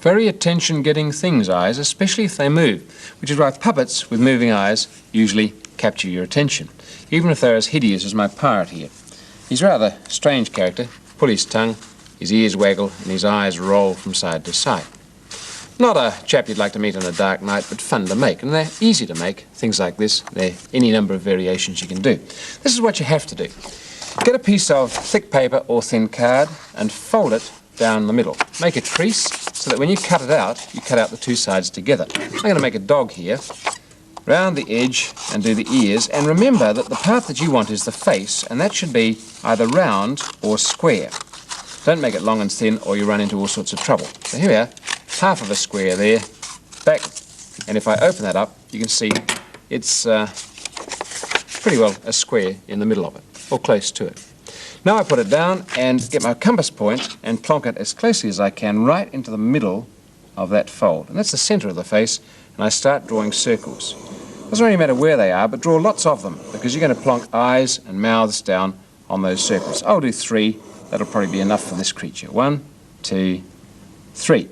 Very attention-getting things, eyes, especially if they move, which is why puppets with moving eyes usually capture your attention, even if they're as hideous as my pirate here. He's a rather strange character. Pull his tongue, his ears waggle, and his eyes roll from side to side. Not a chap you'd like to meet on a dark night, but fun to make, and they're easy to make, things like this. There are any number of variations you can do. This is what you have to do. Get a piece of thick paper or thin card and fold it down the middle. Make a crease so that when you cut it out, you cut out the two sides together. I'm going to make a dog here, round the edge and do the ears, and remember that the part that you want is the face, and that should be either round or square. Don't make it long and thin or you run into all sorts of trouble. So here we are, half of a square there, back, and if I open that up, you can see it's pretty well a square in the middle of it, or close to it. Now I put it down and get my compass point and plonk it as closely as I can right into the middle of that fold. And that's the centre of the face, and I start drawing circles. Doesn't really matter where they are, but draw lots of them, because you're going to plonk eyes and mouths down on those circles. I'll do 3. That'll probably be enough for this creature. 1, 2, 3.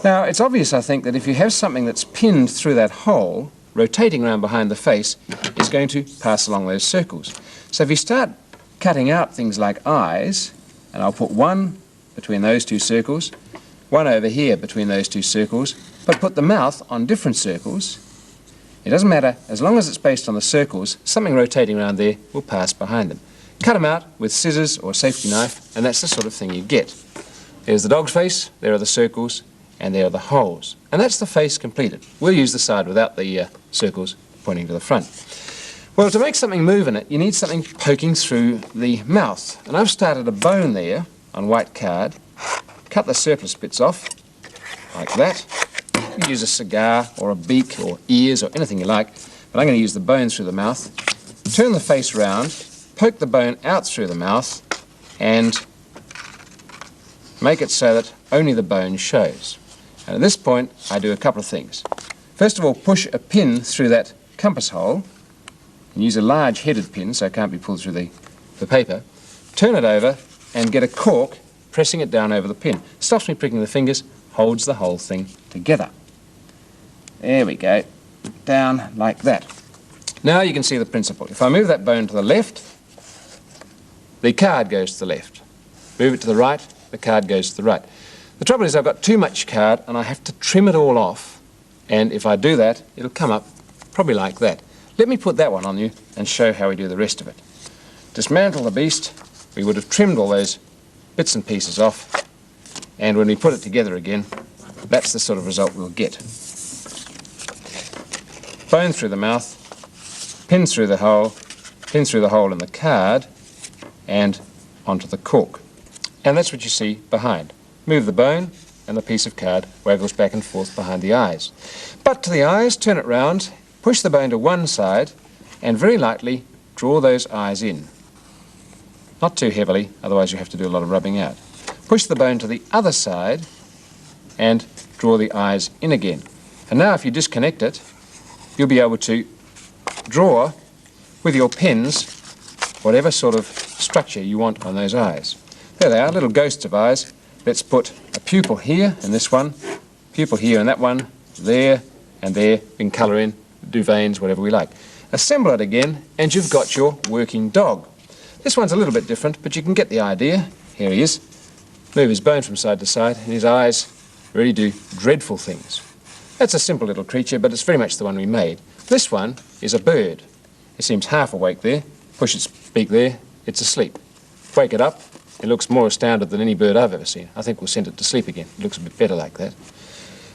Now, it's obvious, I think, that if you have something that's pinned through that hole, rotating around behind the face, it's going to pass along those circles. So if you start cutting out things like eyes, and I'll put 1 between those 2 circles, 1 over here between those 2 circles, but put the mouth on different circles. It doesn't matter, as long as it's based on the circles, something rotating around there will pass behind them. Cut them out with scissors or a safety knife, and that's the sort of thing you get. There's the dog's face, there are the circles, and there are the holes. And that's the face completed. We'll use the side without the circles pointing to the front. Well, to make something move in it, you need something poking through the mouth. And I've started a bone there on white card. Cut the surplus bits off, like that. You can use a cigar or a beak or ears or anything you like, but I'm going to use the bone through the mouth. Turn the face round, poke the bone out through the mouth, and make it so that only the bone shows. And at this point, I do a couple of things. First of all, push a pin through that compass hole, and use a large headed pin so it can't be pulled through the paper. Turn it over and get a cork, pressing it down over the pin. Stops me pricking the fingers, holds the whole thing together. There we go, down like that. Now you can see the principle. If I move that bone to the left, the card goes to the left. Move it to the right, the card goes to the right. The trouble is I've got too much card and I have to trim it all off, and if I do that, it'll come up probably like that. Let me put that one on you and show how we do the rest of it. Dismantle the beast. We would have trimmed all those bits and pieces off, and when we put it together again, that's the sort of result we'll get. Bone through the mouth, pin through the hole in the card, and onto the cork. And that's what you see behind. Move the bone, and the piece of card waggles back and forth behind the eyes. But to the eyes, turn it round, push the bone to one side, and very lightly draw those eyes in. Not too heavily, otherwise you have to do a lot of rubbing out. Push the bone to the other side, and draw the eyes in again. And now if you disconnect it, you'll be able to draw with your pens whatever sort of structure you want on those eyes. There they are, little ghosts of eyes. Let's put a pupil here in this one, pupil here in that one, there and there. We can colour in, do veins, whatever we like. Assemble it again and you've got your working dog. This one's a little bit different, but you can get the idea. Here he is. Move his bone from side to side and his eyes really do dreadful things. That's a simple little creature, but it's very much the one we made. This one is a bird. It seems half awake there. Push its beak there, it's asleep. Wake it up, it looks more astounded than any bird I've ever seen. I think we'll send it to sleep again. It looks a bit better like that.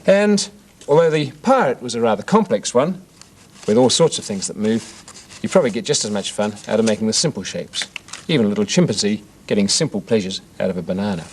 And although the pirate was a rather complex one, with all sorts of things that move, you probably get just as much fun out of making the simple shapes. Even a little chimpanzee getting simple pleasures out of a banana.